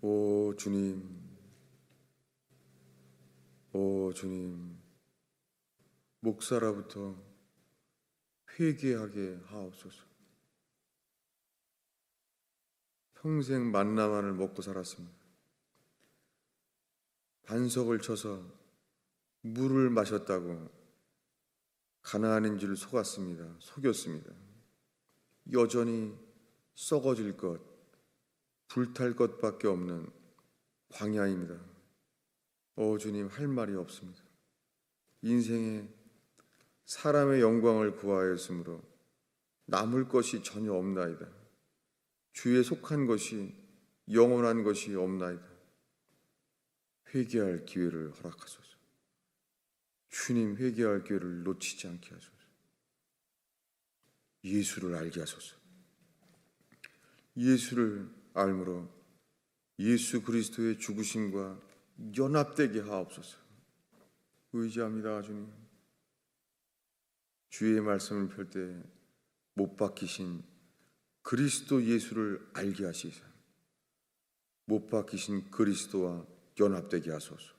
오 주님, 오 주님, 목사라부터 회개하게 하옵소서. 평생 만나만을 먹고 살았습니다. 반석을 쳐서 물을 마셨다고 가난한 줄 속였습니다. 여전히 썩어질 것, 불탈 것밖에 없는 광야입니다. 오 주님, 할 말이 없습니다. 인생에 사람의 영광을 구하였으므로 남을 것이 전혀 없나이다. 주에 속한 것이 영원한 것이 없나이다. 회개할 기회를 허락하소서. 주님, 회개할 기회를 놓치지 않게 하소서. 예수를 알게 하소서. 예수를 알므로 예수 그리스도의 죽으심과 연합되게 하옵소서. 의지합니다, 주님. 주의 말씀을 펼 때 못 박히신 그리스도 예수를 알게 하시사 못 박히신 그리스도와 연합되게 하소서.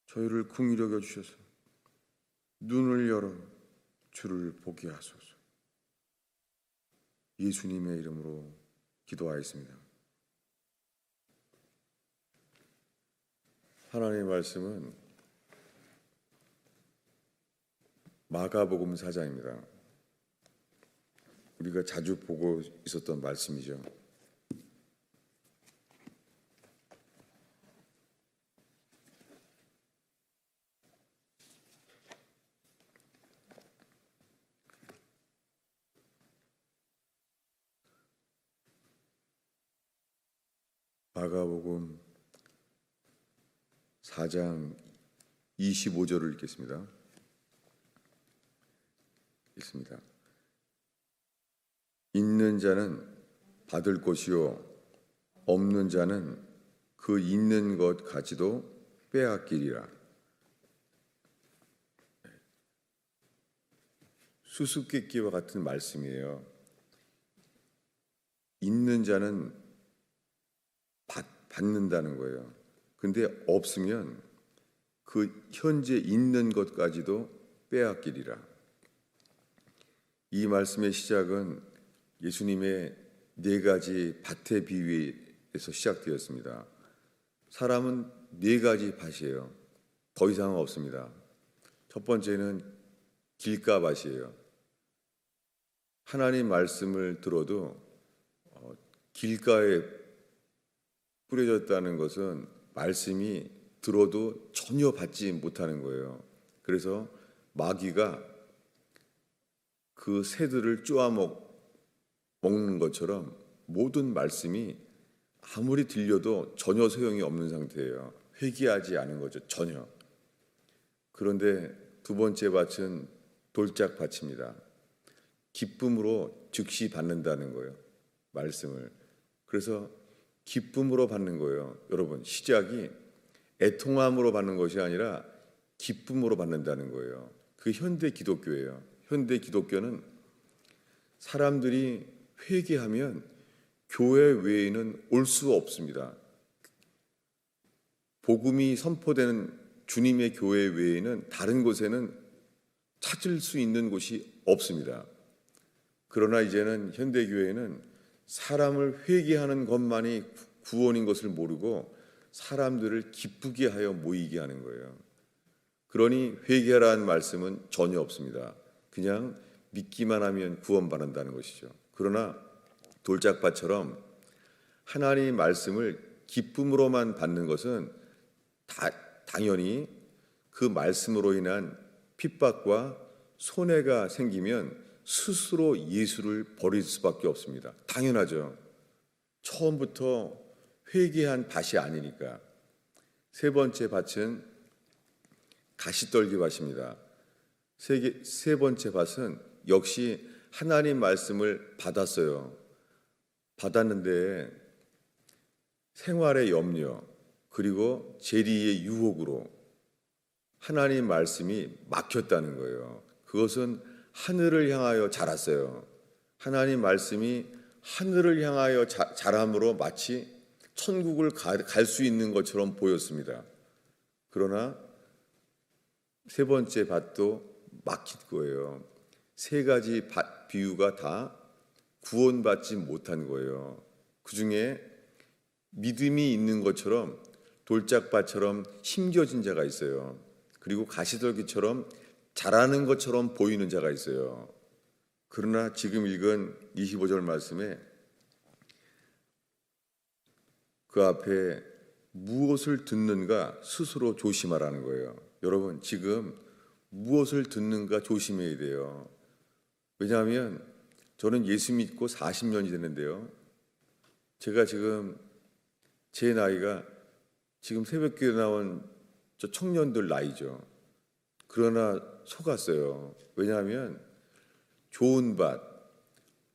저희를 긍휼히 여겨 주셔서 눈을 열어 주를 보게 하소서. 예수님의 이름으로 기도하였습니다. 하나님의 말씀은 마가복음 4장입니다. 우리가 자주 보고 있었던 말씀이죠. 마가복음 4장 25절을 읽겠습니다. 읽습니다. 있는 자는 받을 것이요 없는 자는 그 있는 것 가지도 빼앗기리라. 수수께끼와 같은 말씀이에요. 있는 자는 받는다는 거예요. 근데 없으면 그 현재 있는 것까지도 빼앗기리라. 이 말씀의 시작은 예수님의 4가지 밭의 비유에서 시작되었습니다. 사람은 4가지 밭이에요. 더 이상은 없습니다. 첫 번째는 길가밭이에요. 하나님 말씀을 들어도 길가에 뿌려졌다는 것은 말씀이 들어도 전혀 받지 못하는 거예요. 그래서 마귀가 그 새들을 쪼아먹는 것처럼 모든 말씀이 아무리 들려도 전혀 소용이 없는 상태예요. 회개하지 않은 거죠, 전혀. 그런데 두 번째 밭은 돌짝밭입니다. 기쁨으로 즉시 받는다는 거예요, 말씀을. 그래서 기쁨으로 받는 거예요. 여러분, 시작이 애통함으로 받는 것이 아니라 기쁨으로 받는다는 거예요. 그게 현대 기독교예요. 현대 기독교는 사람들이 회개하면 교회 외에는 올 수 없습니다. 복음이 선포되는 주님의 교회 외에는 다른 곳에는 찾을 수 있는 곳이 없습니다. 그러나 이제는 현대 교회는 사람을 회개하는 것만이 구원인 것을 모르고 사람들을 기쁘게 하여 모이게 하는 거예요. 그러니 회개하라는 말씀은 전혀 없습니다. 그냥 믿기만 하면 구원받는다는 것이죠. 그러나 돌짝밭처럼 하나님의 말씀을 기쁨으로만 받는 것은 당연히 그 말씀으로 인한 핍박과 손해가 생기면 스스로 예수를 버릴 수밖에 없습니다. 당연하죠. 처음부터 회개한 밭이 아니니까. 세 번째 밭은 가시떨기 밭입니다. 세 번째 밭은 역시 하나님 말씀을 받았어요. 받았는데 생활의 염려 그리고 재리의 유혹으로 하나님 말씀이 막혔다는 거예요. 그것은 하늘을 향하여 자랐어요. 하나님 말씀이 하늘을 향하여 자람으로 마치 천국을 갈 수 있는 것처럼 보였습니다. 그러나 세 번째 밭도 막힌 거예요. 세 가지 비유가 다 구원받지 못한 거예요. 그 중에 믿음이 있는 것처럼 돌짝밭처럼 심겨진 자가 있어요. 그리고 가시떨기처럼 자라는 것처럼 보이는 자가 있어요. 그러나 지금 읽은 25절 말씀에 그 앞에 무엇을 듣는가 스스로 조심하라는 거예요. 여러분, 지금 무엇을 듣는가 조심해야 돼요. 왜냐하면 저는 예수 믿고 40년이 됐는데요. 제가 지금 제 나이가 지금 새벽기도 나온 저 청년들 나이죠. 그러나 속았어요. 왜냐하면 좋은 밭,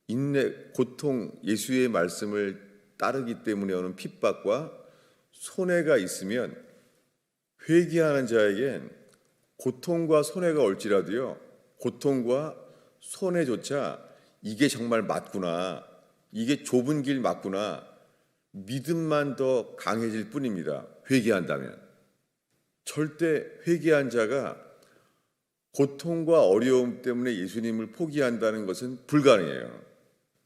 인내, 고통, 예수의 말씀을 따르기 때문에 오는 핍박과 손해가 있으면 회개하는 자에겐 고통과 손해가 올지라도요, 고통과 손해조차 이게 정말 맞구나, 이게 좁은 길 맞구나, 믿음만 더 강해질 뿐입니다. 회개한다면. 절대 회개한 자가 고통과 어려움 때문에 예수님을 포기한다는 것은 불가능해요.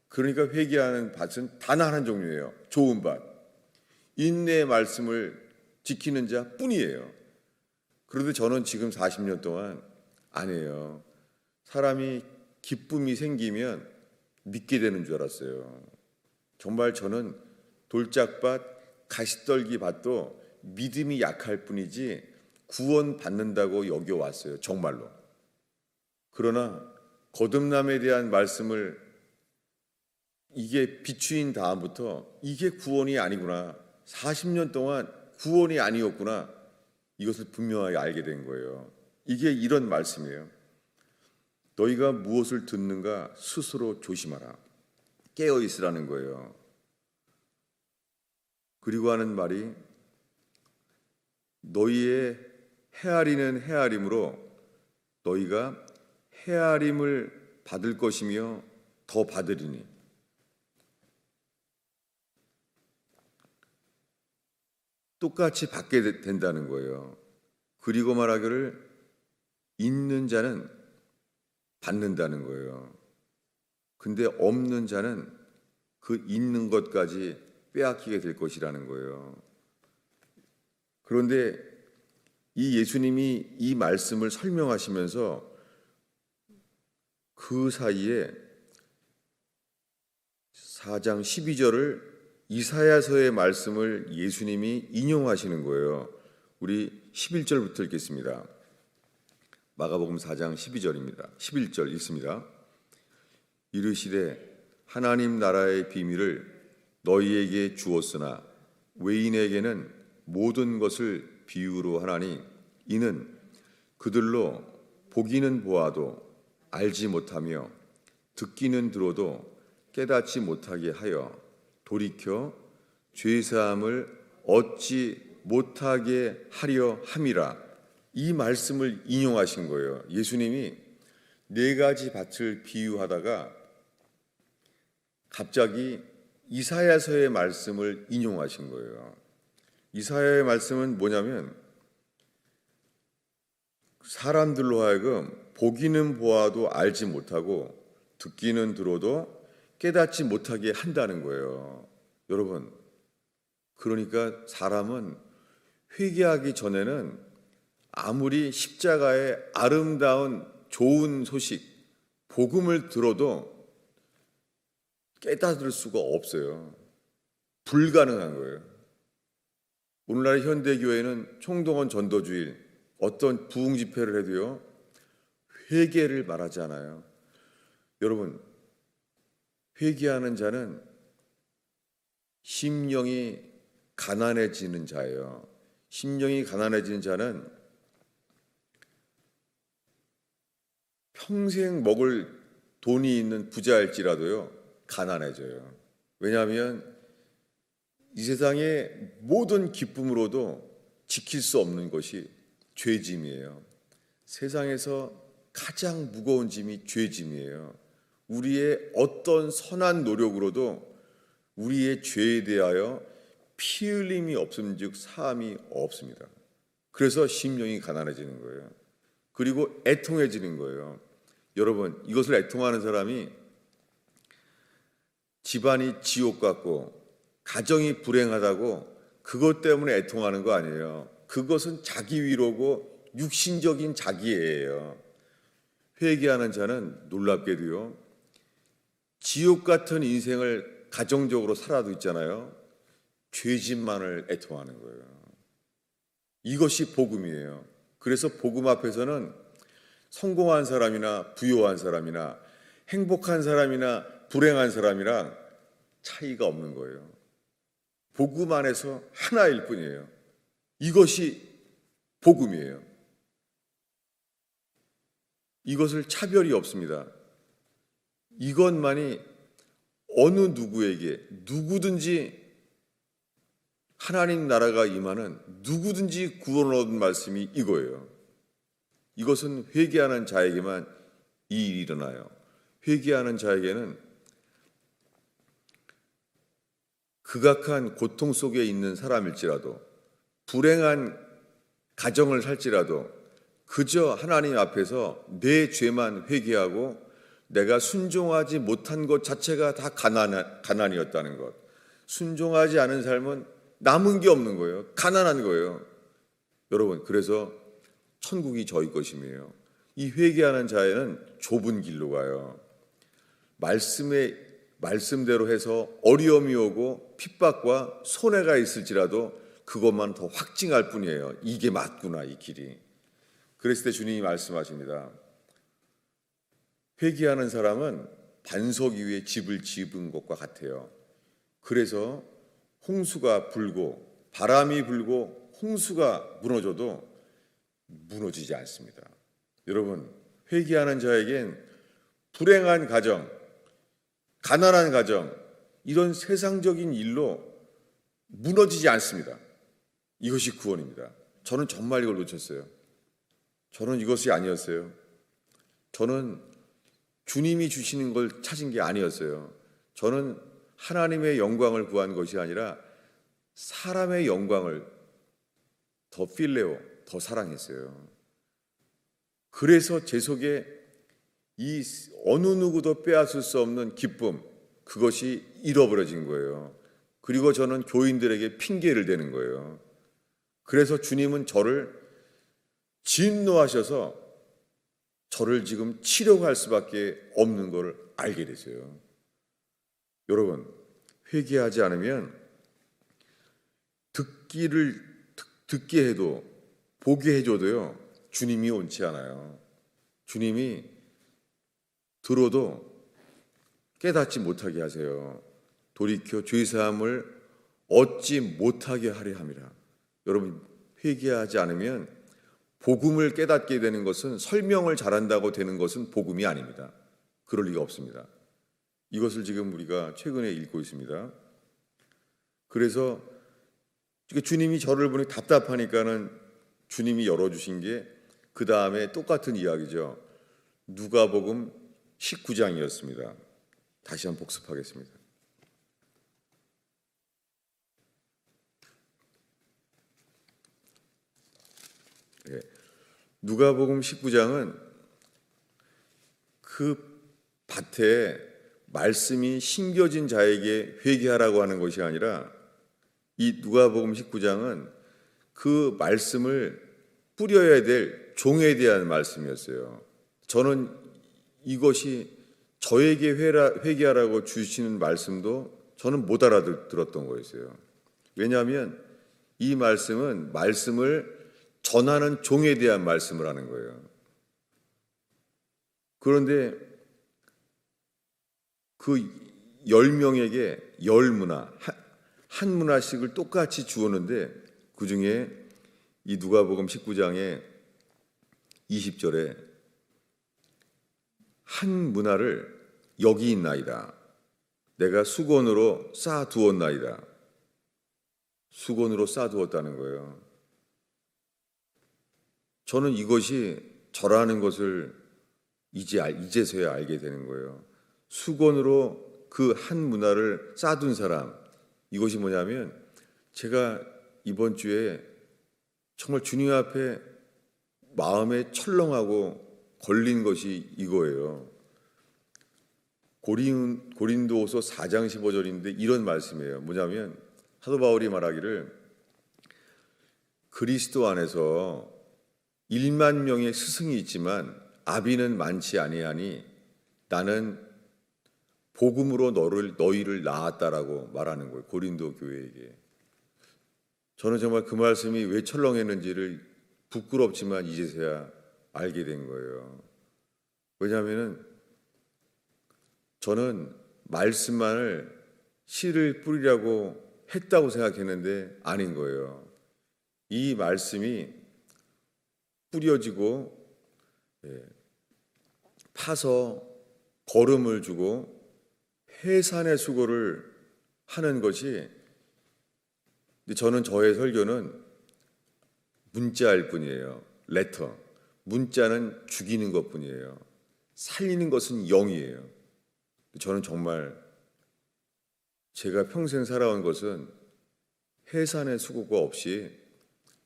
그러니까 회개하는 밭은 단 하나 종류예요. 좋은 밭. 인내의 말씀을 지키는 자 뿐이에요. 그런데 저는 지금 40년 동안 안 해요. 사람이 기쁨이 생기면 믿게 되는 줄 알았어요. 정말 저는 돌짝밭, 가시떨기 밭도 믿음이 약할 뿐이지 구원받는다고 여겨왔어요. 정말로. 그러나 거듭남에 대한 말씀을 이게 비추인 다음부터 이게 구원이 아니구나. 40년 동안 구원이 아니었구나. 이것을 분명하게 알게 된 거예요. 이게 이런 말씀이에요. 너희가 무엇을 듣는가 스스로 조심하라. 깨어 있으라는 거예요. 그리고 하는 말이 너희의 헤아리는 헤아림으로 너희가 헤아림을 받을 것이며 더 받으리니. 똑같이 받게 된다는 거예요. 그리고 말하기를 있는 자는 받는다는 거예요. 근데 없는 자는 그 있는 것까지 빼앗기게 될 것이라는 거예요. 그런데 이 예수님이 이 말씀을 설명하시면서 그 사이에 4장 12절을 이사야서의 말씀을 예수님이 인용하시는 거예요. 우리 11절부터 읽겠습니다. 마가복음 4장 12절입니다. 11절 읽습니다. 이르시되 하나님 나라의 비밀을 너희에게 주었으나 외인에게는 모든 것을 비유로 하나니 이는 그들로 보기는 보아도 알지 못하며 듣기는 들어도 깨닫지 못하게 하여 돌이켜 죄사함을 얻지 못하게 하려 함이라. 이 말씀을 인용하신 거예요. 예수님이 네 가지 밭을 비유하다가 갑자기 이사야서의 말씀을 인용하신 거예요. 이사야의 말씀은 뭐냐면 사람들로 하여금 보기는 보아도 알지 못하고 듣기는 들어도 깨닫지 못하게 한다는 거예요. 여러분, 그러니까 사람은 회개하기 전에는 아무리 십자가의 아름다운 좋은 소식, 복음을 들어도 깨닫을 수가 없어요. 불가능한 거예요. 오늘날 현대교회는 총동원 전도주일, 어떤 부흥 집회를 해도요, 회개를 말하지 않아요. 여러분, 회개하는 자는 심령이 가난해지는 자예요. 심령이 가난해지는 자는 평생 먹을 돈이 있는 부자일지라도요, 가난해져요. 왜냐하면 이 세상의 모든 기쁨으로도 지킬 수 없는 것이 죄짐이에요. 세상에서 가장 무거운 짐이 죄짐이에요. 우리의 어떤 선한 노력으로도 우리의 죄에 대하여 피 흘림이 없음즉 사함이 없습니다. 그래서 심령이 가난해지는 거예요. 그리고 애통해지는 거예요. 여러분, 이것을 애통하는 사람이 집안이 지옥 같고 가정이 불행하다고 그것 때문에 애통하는 거 아니에요. 그것은 자기 위로고 육신적인 자기애예요. 회개하는 자는 놀랍게도요, 지옥 같은 인생을 가정적으로 살아도 있잖아요, 죄짐만을 애통하는 거예요. 이것이 복음이에요. 그래서 복음 앞에서는 성공한 사람이나 부유한 사람이나 행복한 사람이나 불행한 사람이랑 차이가 없는 거예요. 복음 안에서 하나일 뿐이에요. 이것이 복음이에요. 이것을 차별이 없습니다. 이것만이 어느 누구에게 누구든지 하나님 나라가 임하는 누구든지 구원을 얻은 말씀이 이거예요. 이것은 회개하는 자에게만 이 일이 일어나요. 회개하는 자에게는 극악한 고통 속에 있는 사람일지라도 불행한 가정을 살지라도 그저 하나님 앞에서 내 죄만 회개하고 내가 순종하지 못한 것 자체가 다 가난이었다는 것, 순종하지 않은 삶은 남은 게 없는 거예요. 가난한 거예요. 여러분, 그래서 천국이 저희 것임이에요. 이 회개하는 자에는 좁은 길로 가요. 말씀대로 해서 어려움이 오고 핍박과 손해가 있을지라도 그것만 더 확증할 뿐이에요. 이게 맞구나, 이 길이. 그랬을 때 주님이 말씀하십니다. 회개하는 사람은 반석 위에 집을 지은 것과 같아요. 그래서 홍수가 불고 바람이 불고 홍수가 무너져도 무너지지 않습니다. 여러분, 회개하는 자에겐 불행한 가정, 가난한 가정, 이런 세상적인 일로 무너지지 않습니다. 이것이 구원입니다. 저는 정말 이걸 놓쳤어요. 저는 이것이 아니었어요. 저는 주님이 주시는 걸 찾은 게 아니었어요. 저는 하나님의 영광을 구한 것이 아니라 사람의 영광을 더 필레오, 더 사랑했어요. 그래서 제 속에 이 어느 누구도 빼앗을 수 없는 기쁨, 그것이 잃어버려진 거예요. 그리고 저는 교인들에게 핑계를 대는 거예요. 그래서 주님은 저를 진노하셔서 저를 지금 치료할 수밖에 없는 걸 알게 됐어요. 여러분, 회개하지 않으면 듣게 해도 보게 해줘도요, 주님이 옳지 않아요. 주님이 들어도 깨닫지 못하게 하세요. 돌이켜 죄사함을 얻지 못하게 하려 함이라. 여러분, 회개하지 않으면 복음을 깨닫게 되는 것은, 설명을 잘한다고 되는 것은 복음이 아닙니다. 그럴 리가 없습니다. 이것을 지금 우리가 최근에 읽고 있습니다. 그래서 주님이 저를 보니 답답하니까는 주님이 열어주신 게 그 다음에 똑같은 이야기죠. 누가복음 19장이었습니다. 다시 한번 복습하겠습니다. 네. 누가복음 19장은 그 밭에 말씀이 심겨진 자에게 회개하라고 하는 것이 아니라, 이 누가복음 19장은 그 말씀을 뿌려야 될 종에 대한 말씀이었어요. 저는 이것이 저에게 회개하라고 주시는 말씀도 저는 못 알아들었던 거였어요. 왜냐하면 이 말씀은 말씀을 전하는 종에 대한 말씀을 하는 거예요. 그런데 그 10명에게 10문화, 한 문화씩을 똑같이 주었는데, 그 중에 이 누가복음 19장의 20절에 한 문화를 여기 있나이다. 내가 수건으로 쌓아두었나이다. 수건으로 쌓아두었다는 거예요. 저는 이것이 저라는 것을 이제서야 알게 되는 거예요. 수건으로 그 한 문화를 싸둔 사람. 이것이 뭐냐면 제가 이번 주에 정말 주님 앞에 마음에 철렁하고 걸린 것이 이거예요. 고린도후서 4장 15절인데 이런 말씀이에요. 뭐냐면 사도 바울이 말하기를 그리스도 안에서 1만 명의 스승이 있지만 아비는 많지 아니하니 나는 복음으로 너희를 낳았다라고 말하는 거예요. 고린도 교회에게. 저는 정말 그 말씀이 왜 철렁했는지를 부끄럽지만 이제서야 알게 된 거예요. 왜냐하면 저는 말씀만을 씨를 뿌리라고 했다고 생각했는데 아닌 거예요. 이 말씀이 뿌려지고 파서 거름을 주고 해산의 수고를 하는 것이, 저는 저의 설교는 문자일 뿐이에요. 레터. 문자는 죽이는 것뿐이에요. 살리는 것은 영이에요. 저는 정말 제가 평생 살아온 것은 해산의 수고가 없이,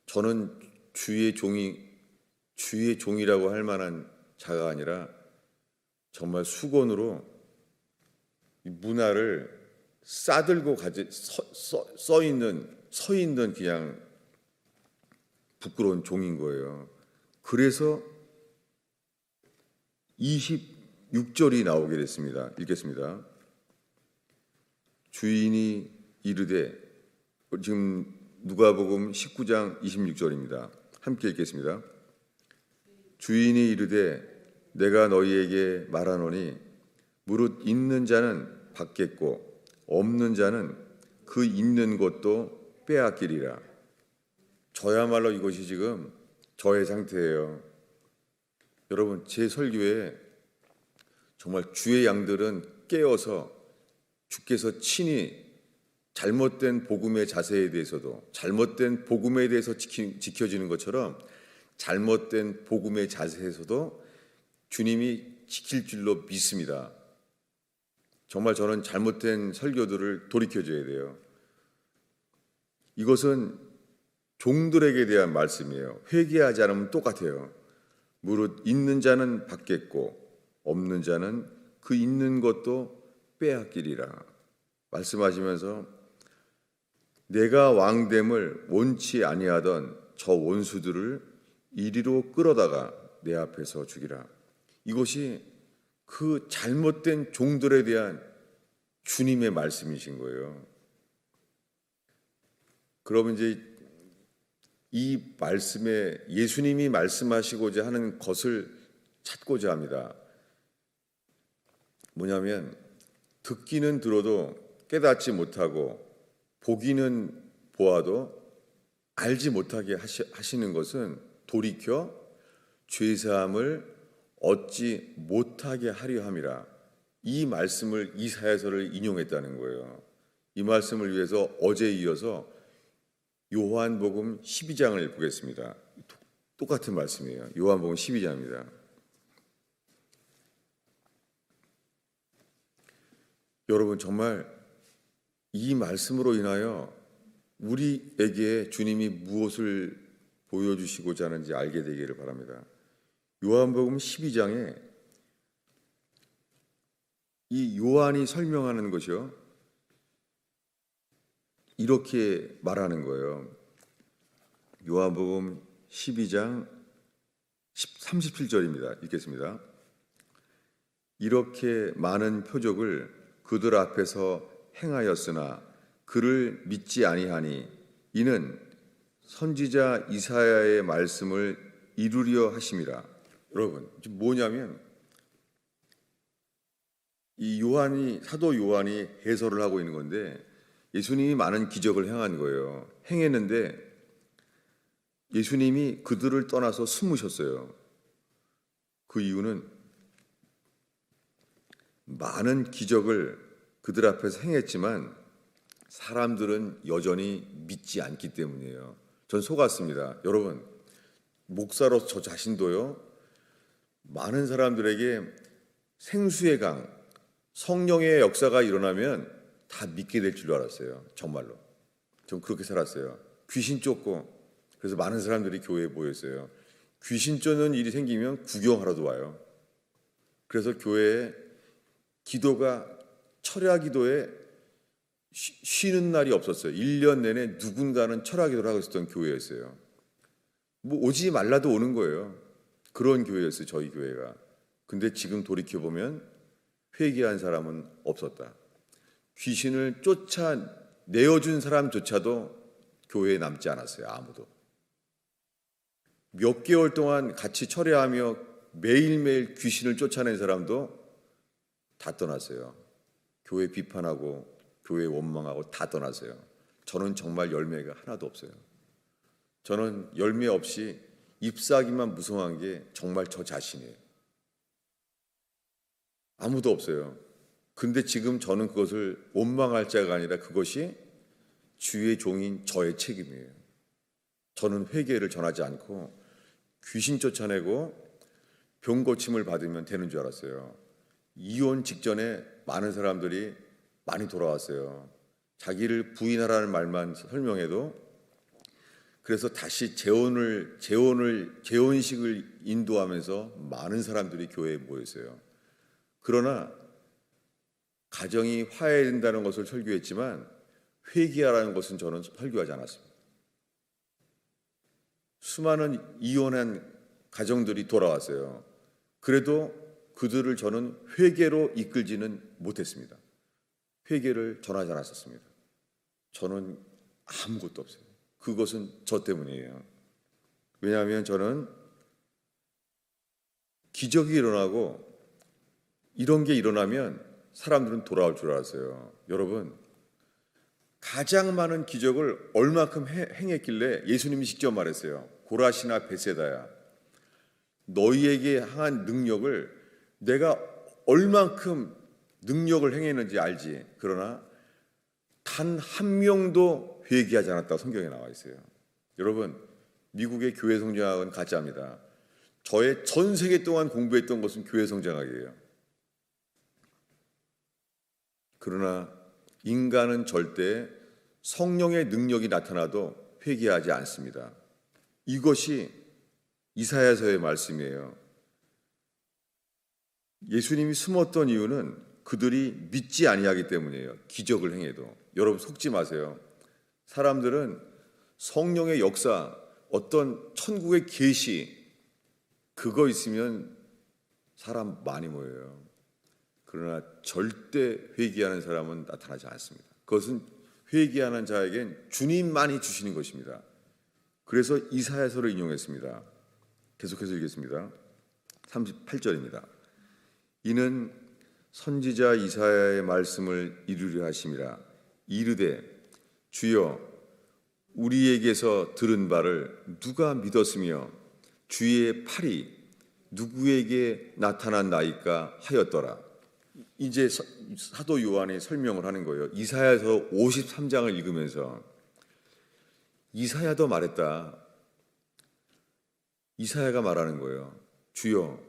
저는 주의 종이라고 할 만한 자가 아니라 정말 수건으로 이 문화를 싸들고 서 있는 그냥 부끄러운 종인 거예요. 그래서 26절이 나오게 됐습니다. 읽겠습니다. 주인이 이르되, 지금 누가복음 19장 26절입니다. 함께 읽겠습니다. 주인이 이르되 내가 너희에게 말하노니 무릇 있는 자는 받겠고 없는 자는 그 있는 것도 빼앗기리라. 저야말로 이것이 지금 저의 상태예요. 여러분, 제 설교에 정말 주의 양들은 깨어서 주께서 친히 잘못된 복음의 자세에 대해서도, 잘못된 복음에 대해서 지켜지는 것처럼 잘못된 복음의 자세에서도 주님이 지킬 줄로 믿습니다. 정말 저는 잘못된 설교들을 돌이켜줘야 돼요. 이것은 종들에게 대한 말씀이에요. 회개하지 않으면 똑같아요. 무릇 있는 자는 받겠고 없는 자는 그 있는 것도 빼앗기리라. 말씀하시면서 내가 왕됨을 원치 아니하던 저 원수들을 이리로 끌어다가 내 앞에서 죽이라. 이것이 그 잘못된 종들에 대한 주님의 말씀이신 거예요. 그러면 이제 이 말씀에 예수님이 말씀하시고자 하는 것을 찾고자 합니다. 뭐냐면 듣기는 들어도 깨닫지 못하고 보기는 보아도 알지 못하게 하시는 것은 돌이켜 죄사함을 얻지 못하게 하려 함이라. 이 말씀을, 이사야서를 인용했다는 거예요. 이 말씀을 위해서 어제 이어서 요한복음 12장을 보겠습니다. 똑같은 말씀이에요. 요한복음 12장입니다. 여러분, 정말 이 말씀으로 인하여 우리에게 주님이 무엇을 보여주시고자 하는지 알게 되기를 바랍니다. 요한복음 12장에 이 요한이 설명하는 것이요, 이렇게 말하는 거예요. 요한복음 12장 37절입니다. 읽겠습니다. 이렇게 많은 표적을 그들 앞에서 행하였으나 그를 믿지 아니하니 이는 선지자 이사야의 말씀을 이루려 하심이라. 여러분, 뭐냐면 이 사도 요한이 해설을 하고 있는 건데, 예수님이 많은 기적을 행한 거예요. 행했는데 예수님이 그들을 떠나서 숨으셨어요. 그 이유는 많은 기적을 그들 앞에서 행했지만 사람들은 여전히 믿지 않기 때문이에요. 전 속았습니다. 여러분, 목사로서 저 자신도요, 많은 사람들에게 생수의 강, 성령의 역사가 일어나면 다 믿게 될 줄로 알았어요. 정말로. 전 그렇게 살았어요. 귀신 쫓고 그래서 많은 사람들이 교회에 모였어요. 귀신 쫓는 일이 생기면 구경하러도 와요. 그래서 교회에 기도가 철야 기도에 쉬는 날이 없었어요. 1년 내내 누군가는 철야 기도를 하고 있었던 교회였어요. 뭐 오지 말라도 오는 거예요. 그런 교회였어요. 저희 교회가. 근데 지금 돌이켜보면 회개한 사람은 없었다. 귀신을 쫓아내어준 사람조차도 교회에 남지 않았어요. 아무도. 몇 개월 동안 같이 철야하며 매일매일 귀신을 쫓아낸 사람도 다 떠났어요. 교회 비판하고 교회 원망하고 다 떠났어요. 저는 정말 열매가 하나도 없어요. 저는 열매 없이 잎사귀만 무성한 게 정말 저 자신이에요. 아무도 없어요. 근데 지금 저는 그것을 원망할 자가 아니라 그것이 주의 종인 저의 책임이에요. 저는 회개를 전하지 않고 귀신 쫓아내고 병 고침을 받으면 되는 줄 알았어요. 이혼 직전에 많은 사람들이 많이 돌아왔어요. 자기를 부인하라는 말만 설명해도 그래서 다시 재혼식을 인도하면서 많은 사람들이 교회에 모였어요. 그러나 가정이 화해된다는 것을 설교했지만 회개하라는 것은 저는 설교하지 않았습니다. 수많은 이혼한 가정들이 돌아왔어요. 그래도 그들을 저는 회개로 이끌지는 못했습니다. 회개를 전하지 않았었습니다. 저는 아무것도 없어요. 그것은 저 때문이에요. 왜냐하면 저는 기적이 일어나고 이런 게 일어나면 사람들은 돌아올 줄 알았어요. 여러분, 가장 많은 기적을 얼마큼 행했길래 예수님이 직접 말했어요. 고라시나 베세다야, 너희에게 향한 능력을 내가 얼만큼 능력을 행했는지 알지. 그러나 단 한 명도 회개하지 않았다고 성경에 나와 있어요. 여러분, 미국의 교회 성장학은 가짜입니다. 저의 전 세계 동안 공부했던 것은 교회 성장학이에요. 그러나 인간은 절대 성령의 능력이 나타나도 회개하지 않습니다. 이것이 이사야서의 말씀이에요. 예수님이 숨었던 이유는 그들이 믿지 아니하기 때문이에요. 기적을 행해도. 여러분 속지 마세요. 사람들은 성령의 역사, 어떤 천국의 계시, 그거 있으면 사람 많이 모여요. 그러나 절대 회개하는 사람은 나타나지 않습니다. 그것은 회개하는 자에겐 주님만이 주시는 것입니다. 그래서 이사야서를 인용했습니다. 계속해서 읽겠습니다. 38절입니다. 이는 선지자 이사야의 말씀을 이루려 하심이라. 이르되 주여 우리에게서 들은 바를 누가 믿었으며 주의 팔이 누구에게 나타났나이까 하였더라. 이제 사도 요한이 설명을 하는 거예요. 이사야서 53장을 읽으면서 이사야도 말했다. 이사야가 말하는 거예요. 주여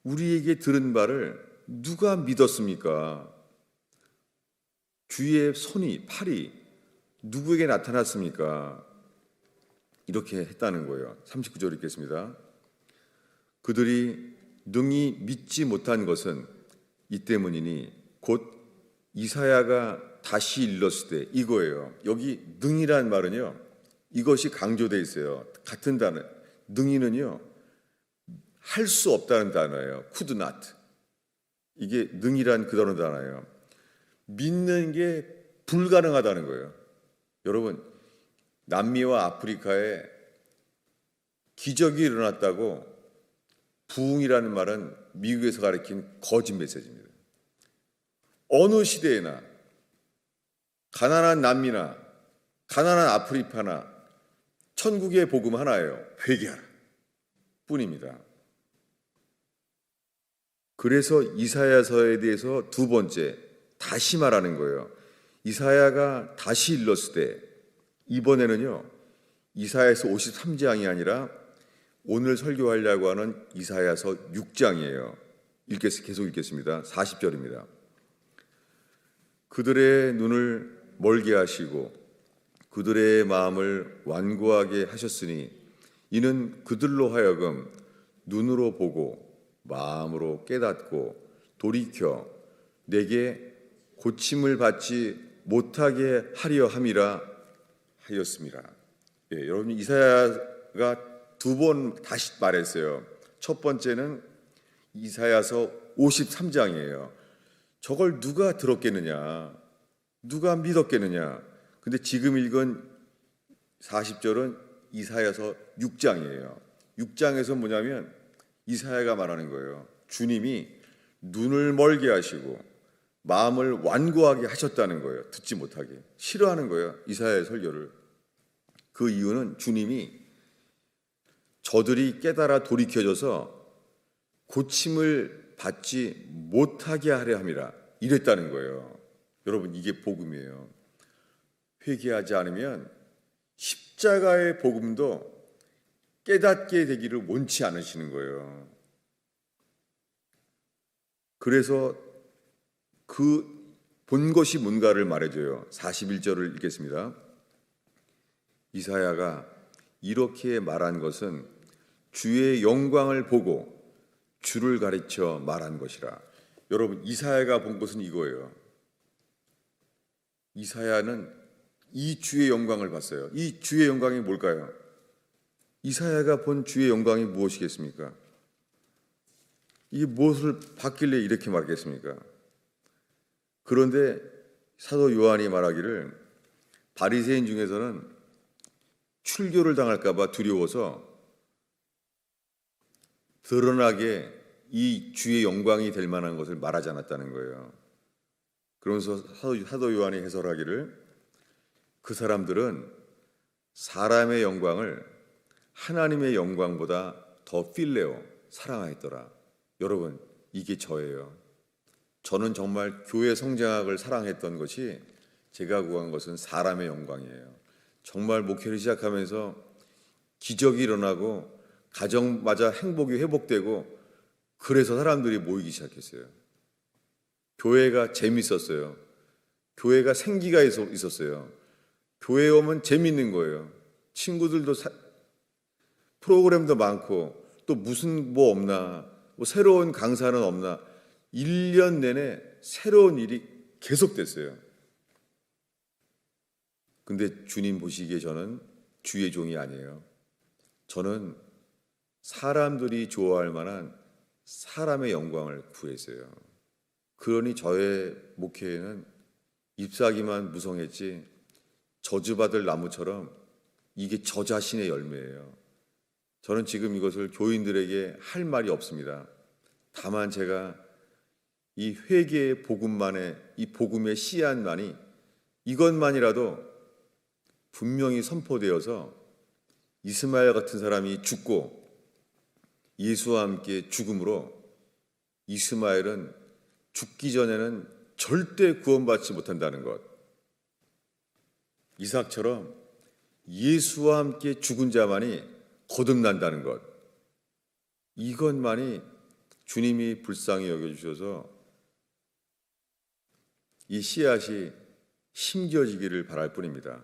우리에게 들은 바를 누가 믿었습니까? 주의 손이, 팔이 누구에게 나타났습니까? 이렇게 했다는 거예요. 39절 읽겠습니다. 그들이 능히 믿지 못한 것은 이 때문이니 곧 이사야가 다시 일렀을 때, 이거예요. 여기 능이란 말은요, 이것이 강조되어 있어요. 같은 단어. 능이는요, 할 수 없다는 단어예요. could not. 이게 능이란 그 단어예요. 믿는 게 불가능하다는 거예요. 여러분, 남미와 아프리카에 기적이 일어났다고 부흥이라는 말은 미국에서 가리킨 거짓 메시지입니다. 어느 시대에나 가난한 남미나 가난한 아프리카나 천국의 복음 하나예요. 회개하라 뿐입니다. 그래서 이사야서에 대해서 두 번째 다시 말하는 거예요. 이사야가 다시 일렀을 때, 이번에는요 이사야서 53장이 아니라 오늘 설교하려고 하는 이사야서 6장이에요. 계속 읽겠습니다. 40절입니다. 그들의 눈을 멀게 하시고 그들의 마음을 완고하게 하셨으니 이는 그들로 하여금 눈으로 보고 마음으로 깨닫고 돌이켜 내게 고침을 받지 못하게 하려 함이라 하였습니다. 예, 여러분 이사야가 두 번 다시 말했어요. 첫 번째는 이사야서 53장이에요. 저걸 누가 들었겠느냐? 누가 믿었겠느냐? 근데 지금 읽은 40절은 이사야서 6장이에요. 6장에서 뭐냐면 이사야가 말하는 거예요. 주님이 눈을 멀게 하시고 마음을 완고하게 하셨다는 거예요. 듣지 못하게. 싫어하는 거예요. 이사야의 설교를. 그 이유는 주님이 저들이 깨달아 돌이켜져서 고침을 받지 못하게 하려 함이라 이랬다는 거예요. 여러분 이게 복음이에요. 회개하지 않으면 십자가의 복음도 깨닫게 되기를 원치 않으시는 거예요. 그래서 그 본 것이 뭔가를 말해줘요. 41절을 읽겠습니다. 이사야가 이렇게 말한 것은 주의 영광을 보고 주를 가르쳐 말한 것이라. 여러분 이사야가 본 것은 이거예요. 이사야는 이 주의 영광을 봤어요. 이 주의 영광이 뭘까요? 이사야가 본 주의 영광이 무엇이겠습니까? 이게 무엇을 봤길래 이렇게 말하겠습니까? 그런데 사도 요한이 말하기를 바리새인 중에서는 출교를 당할까 봐 두려워서 드러나게 이 주의 영광이 될 만한 것을 말하지 않았다는 거예요. 그러면서 사도 요한이 해설하기를 그 사람들은 사람의 영광을 하나님의 영광보다 더 필레오 사랑하였더라. 여러분 이게 저예요. 저는 정말 교회 성장학을 사랑했던 것이 제가 구한 것은 사람의 영광이에요. 정말 목회를 시작하면서 기적이 일어나고 가정마저 행복이 회복되고 그래서 사람들이 모이기 시작했어요. 교회가 재밌었어요. 교회가 생기가 있었어요. 교회에 오면 재밌는 거예요. 친구들도 프로그램도 많고 또 무슨 뭐 없나 뭐 새로운 강사는 없나 1년 내내 새로운 일이 계속됐어요. 근데 주님 보시기에 저는 주의 종이 아니에요. 저는 사람들이 좋아할 만한 사람의 영광을 구했어요. 그러니 저의 목회에는 잎사귀만 무성했지 저주받을 나무처럼 이게 저 자신의 열매예요. 저는 지금 이것을 교인들에게 할 말이 없습니다. 다만 제가 이 회개의 복음만의 이 복음의 씨앗만이 이것만이라도 분명히 선포되어서 이스마엘 같은 사람이 죽고 예수와 함께 죽음으로 이스마엘은 죽기 전에는 절대 구원받지 못한다는 것, 이삭처럼 예수와 함께 죽은 자만이 거듭난다는 것, 이것만이 주님이 불쌍히 여겨주셔서 이 씨앗이 심겨지기를 바랄 뿐입니다.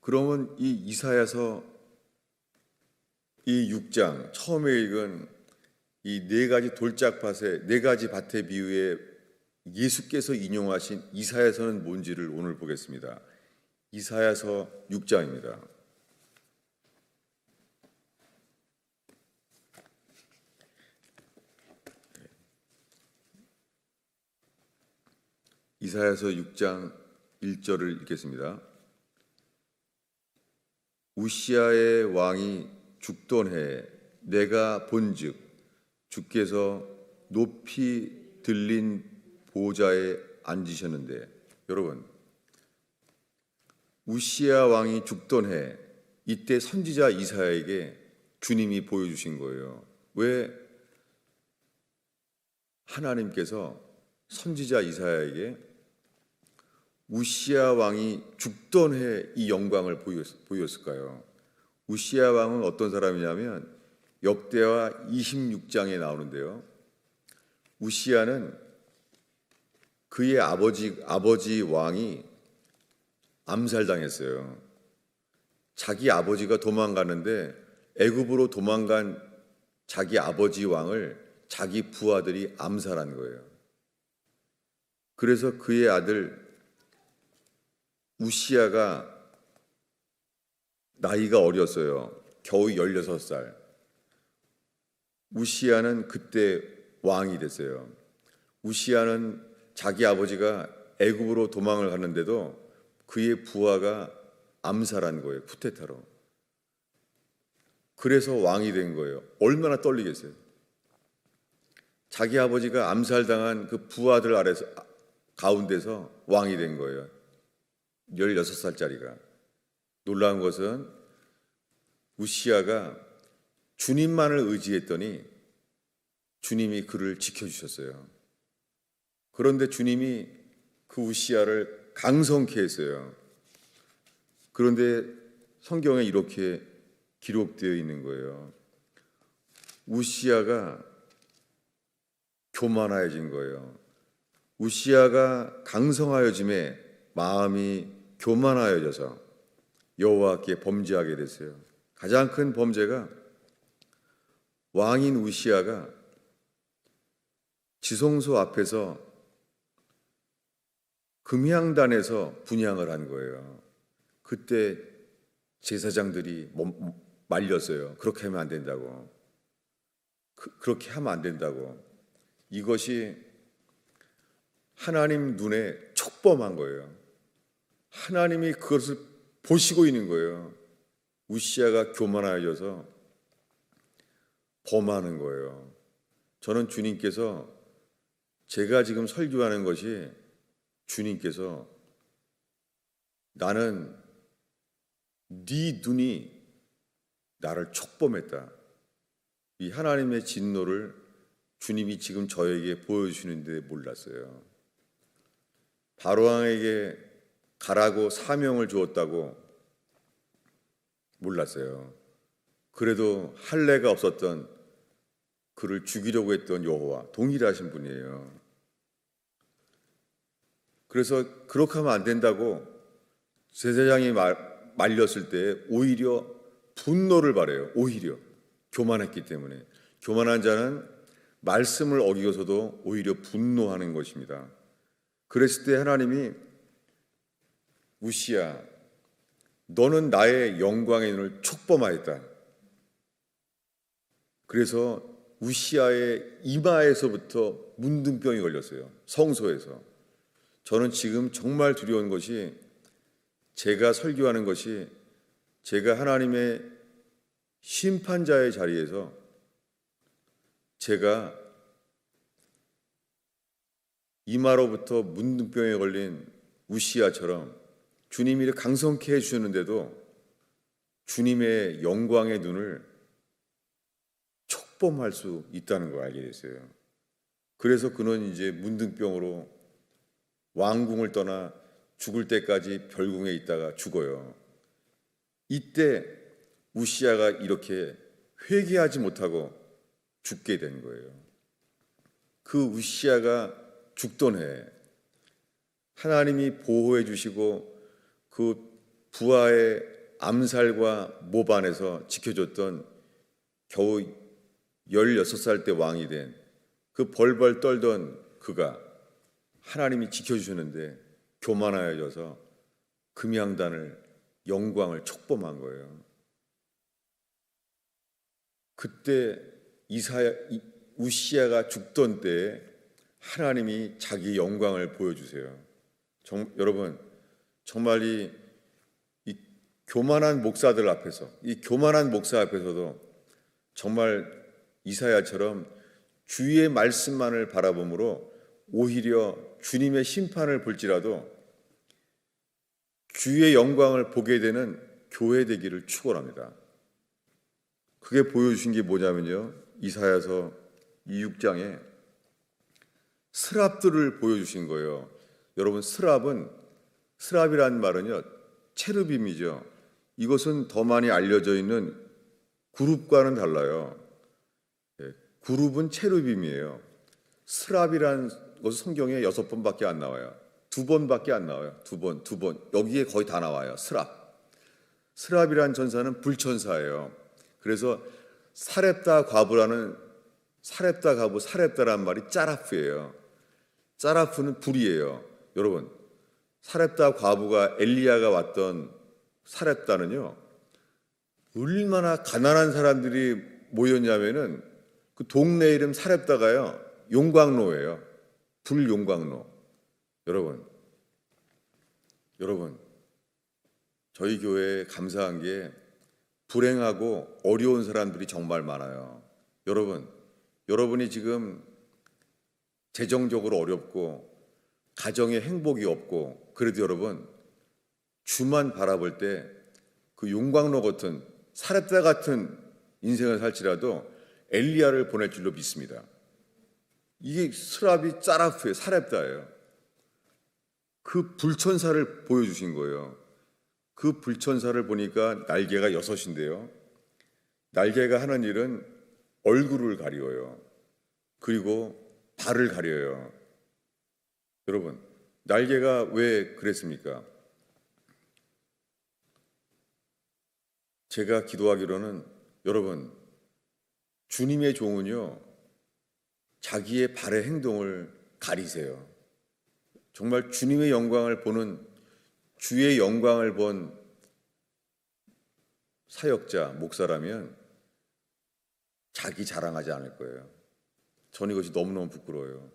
그러면 이 이사야서 이 6장 처음에 읽은 이 네 가지 돌짝밭의 네 가지 밭의 비유에 예수께서 인용하신 이사야서는 뭔지를 오늘 보겠습니다. 이사야서 6장입니다. 이사야서 6장 1절을 읽겠습니다. 우시아의 왕이 죽던 해에 내가 본즉 주께서 높이 들린 보좌에 앉으셨는데, 여러분 우시아 왕이 죽던 해 이때 선지자 이사야에게 주님이 보여주신 거예요. 왜 하나님께서 선지자 이사야에게 우시아 왕이 죽던 해 이 영광을 보였을까요? 우시아 왕은 어떤 사람이냐면 역대하 26장에 나오는데요. 우시야는 그의 아버지 왕이 암살당했어요. 자기 아버지가 도망가는데 애굽으로 도망간 자기 아버지 왕을 자기 부하들이 암살한 거예요. 그래서 그의 아들 우시야가 나이가 어렸어요. 겨우 16살. 우시야는 그때 왕이 됐어요. 우시야는 자기 아버지가 애굽으로 도망을 갔는데도 그의 부하가 암살한 거예요. 쿠데타로. 그래서 왕이 된 거예요. 얼마나 떨리겠어요. 자기 아버지가 암살당한 그 부하들 아래서 가운데서 왕이 된 거예요. 16살짜리가. 놀라운 것은 우시야가 주님만을 의지했더니 주님이 그를 지켜주셨어요. 그런데 주님이 그 우시야를 강성케 했어요. 그런데 성경에 이렇게 기록되어 있는 거예요. 우시야가 교만해진 거예요. 우시야가 강성하여짐에 마음이 교만하여져서 여호와께 범죄하게 됐어요. 가장 큰 범죄가 왕인 우시야가 지성소 앞에서 금향단에서 분향을 한 거예요. 그때 제사장들이 말렸어요. 그렇게 하면 안 된다고. 그렇게 하면 안 된다고. 이것이 하나님 눈에 촉범한 거예요. 하나님이 그것을 보시고 있는 거예요. 우시야가 교만하여져서 범하는 거예요. 저는 주님께서 제가 지금 설교하는 것이 주님께서 나는 네 눈이 나를 촉범했다. 이 하나님의 진노를 주님이 지금 저에게 보여주시는데 몰랐어요. 바로왕에게 가라고 사명을 주었다고 몰랐어요. 그래도 할례가 없었던 그를 죽이려고 했던 여호와 동일하신 분이에요. 그래서 그렇게 하면 안 된다고 제사장이 말렸을 때 오히려 분노를 발해요. 오히려 교만했기 때문에. 교만한 자는 말씀을 어기고서도 오히려 분노하는 것입니다. 그랬을 때 하나님이 우시야, 너는 나의 영광의 눈을 촉범하였다. 그래서 우시야의 이마에서부터 문둥병이 걸렸어요. 성소에서. 저는 지금 정말 두려운 것이 제가 설교하는 것이 제가 하나님의 심판자의 자리에서 제가 이마로부터 문둥병에 걸린 우시야처럼 주님이 강성케 해주셨는데도 주님의 영광의 눈을 촉범할 수 있다는 걸 알게 됐어요. 그래서 그는 이제 문둥병으로 왕궁을 떠나 죽을 때까지 별궁에 있다가 죽어요. 이때 우시야가 이렇게 회개하지 못하고 죽게 된 거예요. 그 우시야가 죽던 해 하나님이 보호해 주시고 그 부하의 암살과 모반에서 지켜줬던 겨우 16살 때 왕이 된 그 벌벌 떨던 그가 하나님이 지켜주셨는데 교만하여져서 금향단을 영광을 촉범한 거예요. 그때 우시야가 죽던 때에 하나님이 자기 영광을 보여주세요. 여러분 정말 이 교만한 목사들 앞에서 이 교만한 목사 앞에서도 정말 이사야처럼 주의 말씀만을 바라봄으로 오히려 주님의 심판을 볼지라도 주의 영광을 보게 되는 교회 되기를 축원합니다. 그게 보여주신 게 뭐냐면요, 이사야서 26장에 스랍들을 보여주신 거예요. 여러분 스랍이라는 말은요 체르빔이죠. 이것은 더 많이 알려져 있는 그룹과는 달라요. 그룹은 체루빔이에요. 스랍이라는 것은 성경에 6번밖에 안 나와요. 2번밖에 안 나와요. 두 번. 여기에 거의 다 나와요. 스랍이라는 전사는 불천사예요. 그래서 사렙다 과부라는 사렙다라는 말이 짜라프예요. 짜라프는 불이에요. 여러분, 사렙다 과부가 엘리야가 왔던 사렙다는요, 얼마나 가난한 사람들이 모였냐면은 그 동네 이름 사렙다가요, 용광로예요. 불용광로. 여러분, 저희 교회에 감사한 게 불행하고 어려운 사람들이 정말 많아요. 여러분이 지금 재정적으로 어렵고 가정에 행복이 없고, 그래도 여러분 주만 바라볼 때 그 용광로 같은 사렙다 같은 인생을 살지라도 엘리야를 보낼 줄로 믿습니다. 이게 스랍이 짜라프의 사렙다예요. 그 불천사를 보여주신 거예요. 그 불천사를 보니까 날개가 6인데요. 날개가 하는 일은 얼굴을 가리워요. 그리고 발을 가려요. 여러분, 날개가 왜 그랬습니까? 제가 기도하기로는, 여러분, 주님의 종은요, 자기의 발의 행동을 가리세요. 정말 주님의 영광을 보는, 주의 영광을 본 사역자, 목사라면 자기 자랑하지 않을 거예요. 저는 이것이 너무너무 부끄러워요.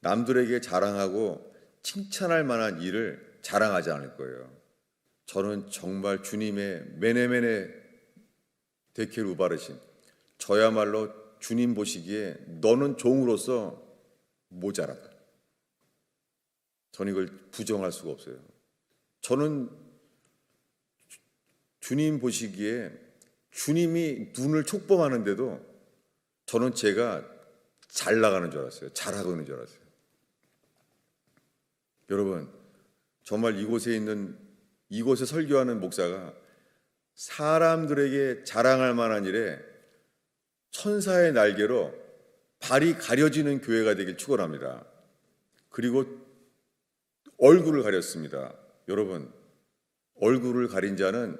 남들에게 자랑하고 칭찬할 만한 일을 자랑하지 않을 거예요. 저는 정말 주님의 메네메네 데켈 우바르신, 저야말로 주님 보시기에 너는 종으로서 모자라다. 저는 이걸 부정할 수가 없어요. 저는 주님 보시기에 주님이 눈을 촉범하는데도 저는 제가 잘 나가는 줄 알았어요. 잘하고 있는 줄 알았어요. 여러분, 정말 이곳에 설교하는 목사가 사람들에게 자랑할 만한 일에 천사의 날개로 발이 가려지는 교회가 되길 축원합니다. 그리고 얼굴을 가렸습니다. 여러분, 얼굴을 가린 자는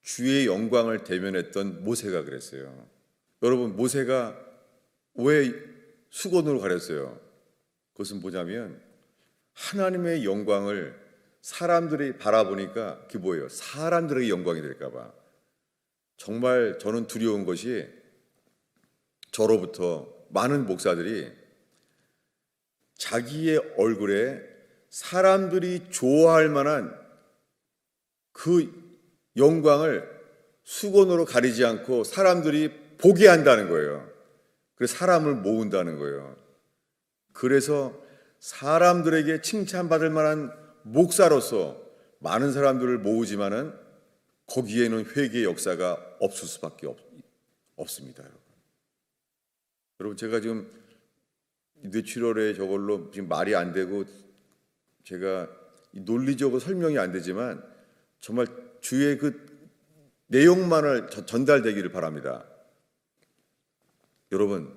주의 영광을 대면했던 모세가 그랬어요. 여러분, 모세가 왜 수건으로 가렸어요? 그것은 뭐냐면 하나님의 영광을 사람들이 바라보니까 그게 뭐예요? 사람들에게 영광이 될까 봐. 정말 저는 두려운 것이 저로부터 많은 목사들이 자기의 얼굴에 사람들이 좋아할 만한 그 영광을 수건으로 가리지 않고 사람들이 보게 한다는 거예요. 그래서 사람을 모은다는 거예요. 그래서 사람들에게 칭찬받을 만한 목사로서 많은 사람들을 모으지만은 거기에는 회개의 역사가 없을 수밖에 없습니다. 여러분, 제가 지금 뇌출혈에 저걸로 지금 말이 안 되고 제가 논리적으로 설명이 안 되지만 정말 주의 그 내용만을 전달되기를 바랍니다. 여러분,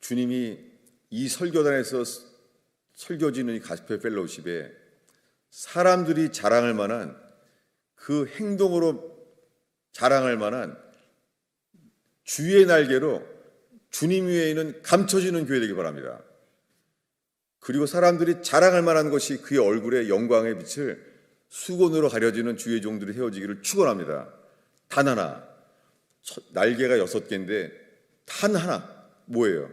주님이 이 설교단에서 설교지는 이 가스펠 펠로우십에 사람들이 자랑할 만한 그 행동으로 자랑할 만한 주의 날개로 주님 위에는 감춰지는 교회 되기 바랍니다. 그리고 사람들이 자랑할 만한 것이 그의 얼굴에 영광의 빛을 수건으로 가려지는 주의 종들이 세워지기를 축원합니다. 단 하나, 날개가 6개인데 단 하나, 뭐예요?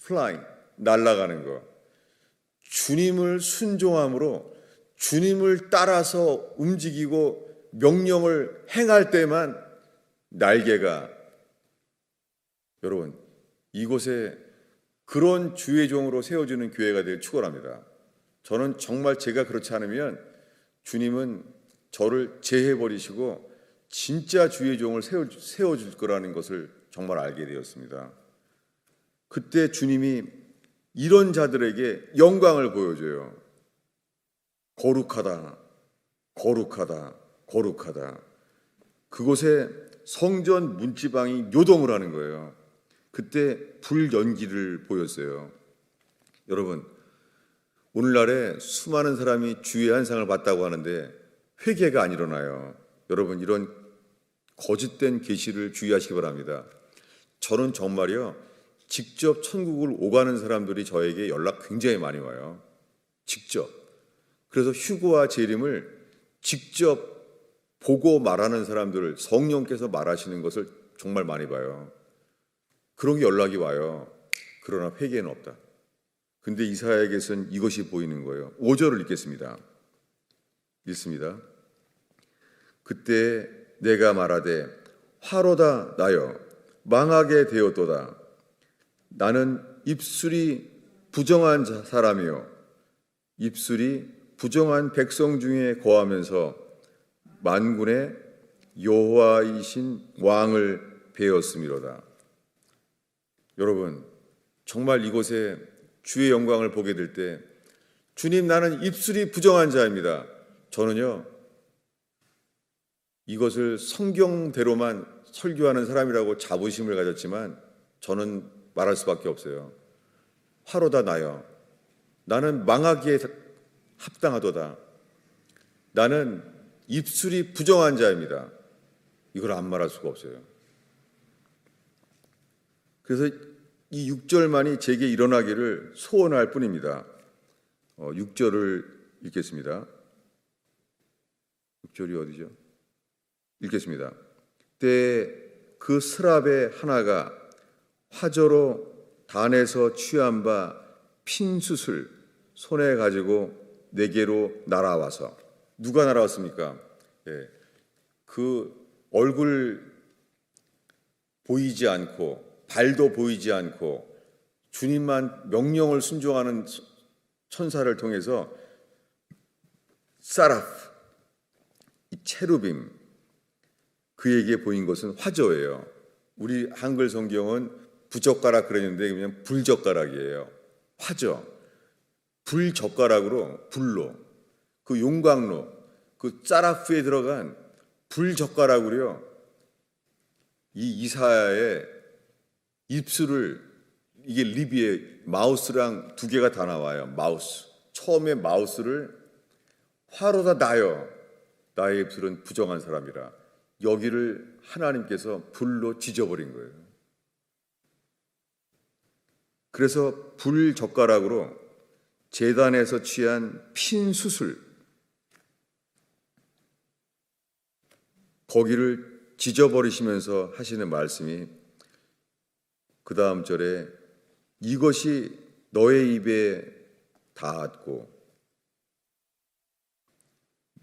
flying, 날아가는 거. 주님을 순종함으로 주님을 따라서 움직이고 명령을 행할 때만 날개가, 여러분, 이곳에 그런 주의 종으로 세워지는 교회가 되길 축원합니다. 저는 정말 제가 그렇지 않으면 주님은 저를 제해버리시고 진짜 주의 종을 세워줄 거라는 것을 정말 알게 되었습니다. 그때 주님이 이런 자들에게 영광을 보여줘요. 거룩하다, 거룩하다, 거룩하다. 그곳에 성전 문지방이 요동을 하는 거예요. 그때 불연기를 보였어요. 여러분, 오늘날에 수많은 사람이 주의 한 상을 받다고 하는데 회개가 안 일어나요. 여러분, 이런 거짓된 계시를 주의하시기 바랍니다. 저는 정말요, 직접 천국을 오가는 사람들이 저에게 연락 굉장히 많이 와요. 직접. 그래서 휴거와 재림을 직접 보고 말하는 사람들을 성령께서 말하시는 것을 정말 많이 봐요. 그런 게 연락이 와요. 그러나 회개는 없다. 근데 이사야에게서는 이것이 보이는 거예요. 5절을 읽겠습니다. 읽습니다. 그때 내가 말하되 화로다 나여 망하게 되었도다. 나는 입술이 부정한 사람이요 입술이 부정한 백성 중에 거하면서 만군의 여호와이신 왕을 배웠음이로다. 여러분, 정말 이곳에 주의 영광을 보게 될 때 주님, 나는 입술이 부정한 자입니다. 저는요, 이것을 성경대로만 설교하는 사람이라고 자부심을 가졌지만 저는 말할 수밖에 없어요. 화로다 나여 나는 망하기에 합당하도다. 나는 입술이 부정한 자입니다. 이걸 안 말할 수가 없어요. 그래서 이 6절만이 제게 일어나기를 소원할 뿐입니다. 6절을 읽겠습니다. 6절이 어디죠? 읽겠습니다. 그때 그 스랍의 하나가 화저로 단에서 취한 바 핀 숯을 손에 가지고 내게로 날아와서, 누가 날아왔습니까? 그 얼굴 보이지 않고 발도 보이지 않고 주님만 명령을 순종하는 천사를 통해서 사라프, 이 체루빔, 그에게 보인 것은 화저예요. 우리 한글 성경은 부젓가락 그랬는데 그냥 불젓가락이에요. 화저, 불젓가락으로, 불로, 그 용광로, 그 사라프에 들어간 불젓가락으로요, 이 이사야의 입술을, 이게 리비에 마우스랑 두 개가 다 나와요. 마우스, 처음에 마우스를 화로다 나여 나의 입술은 부정한 사람이라, 여기를 하나님께서 불로 지져버린 거예요. 그래서 불젓가락으로 제단에서 취한 핀 숯을, 거기를 지져버리시면서 하시는 말씀이 그 다음 절에 이것이 너의 입에 닿았고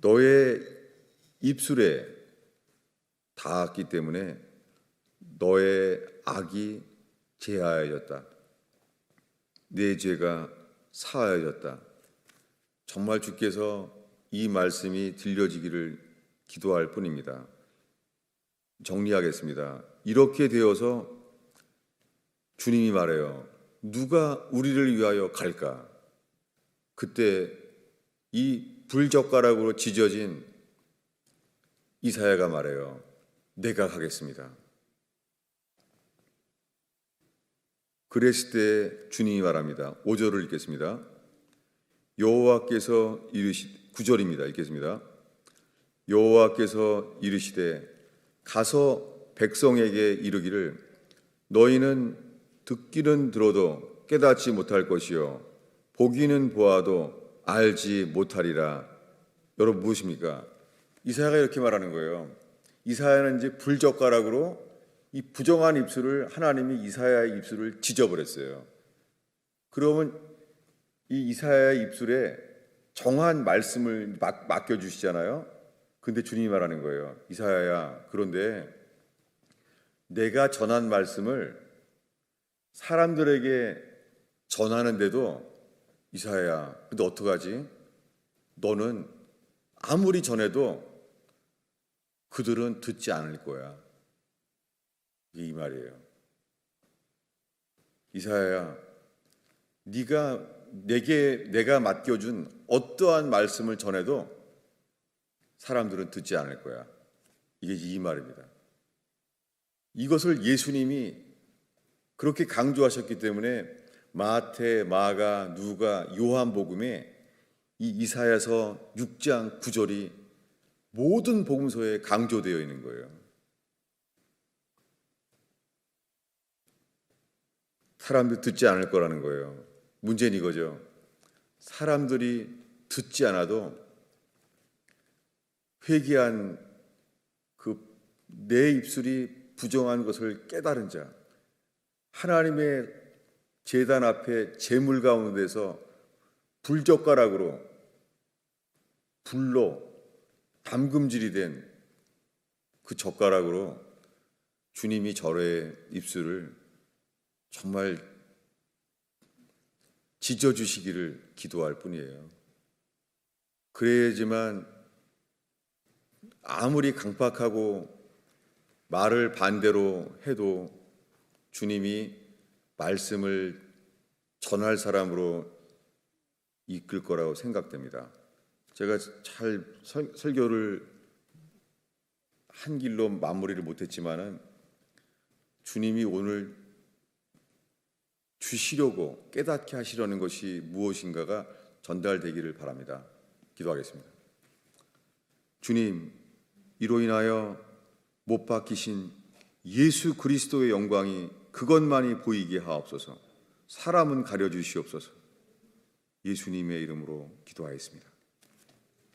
너의 입술에 닿았기 때문에 너의 악이 제하여졌다. 내 죄가 사하여졌다. 정말 주께서 이 말씀이 들려지기를 기도할 뿐입니다. 정리하겠습니다. 이렇게 되어서 주님이 말해요. 누가 우리를 위하여 갈까? 그때 이 불젓가락으로 지져진 이사야가 말해요. 내가 가겠습니다. 그랬을 때 주님이 말합니다. 5절을 읽겠습니다. 여호와께서 이르시, 9절입니다. 읽겠습니다. 여호와께서 이르시되 가서 백성에게 이르기를 너희는 듣기는 들어도 깨닫지 못할 것이요 보기는 보아도 알지 못하리라. 여러분 무엇입니까? 이사야가 이렇게 말하는 거예요. 이사야는 이제 불젓가락으로 이 부정한 입술을, 하나님이 이사야의 입술을 지져버렸어요. 그러면 이 이사야의 입술에 정한 말씀을 맡겨주시잖아요. 근데 주님이 말하는 거예요. 이사야야, 그런데 내가 전한 말씀을 사람들에게 전하는데도 이사야야, 근데 어떡하지? 너는 아무리 전해도 그들은 듣지 않을 거야. 이 말이에요. 이사야야, 내가 맡겨준 어떠한 말씀을 전해도 사람들은 듣지 않을 거야. 이게 이 말입니다. 이것을 예수님이 그렇게 강조하셨기 때문에 마태, 마가, 누가, 요한복음에 이 이사야서 6장 9절이 모든 복음서에 강조되어 있는 거예요. 사람들이 듣지 않을 거라는 거예요. 문제는 이거죠. 사람들이 듣지 않아도 회개한 그 내 입술이 부정한 것을 깨달은 자, 하나님의 제단 앞에 제물 가운데서 불젓가락으로 불로 담금질이 된 그 젓가락으로 주님이 저의 입술을 정말 찢어주시기를 기도할 뿐이에요. 그래야지만 아무리 강팍하고 말을 반대로 해도 주님이 말씀을 전할 사람으로 이끌 거라고 생각됩니다. 제가 잘 설교를 한 길로 마무리를 못했지만은 주님이 오늘 주시려고 깨닫게 하시려는 것이 무엇인가가 전달되기를 바랍니다. 기도하겠습니다. 주님, 이로 인하여 못 박히신 예수 그리스도의 영광이 그것만이 보이게 하옵소서. 사람은 가려주시옵소서. 예수님의 이름으로 기도하였습니다.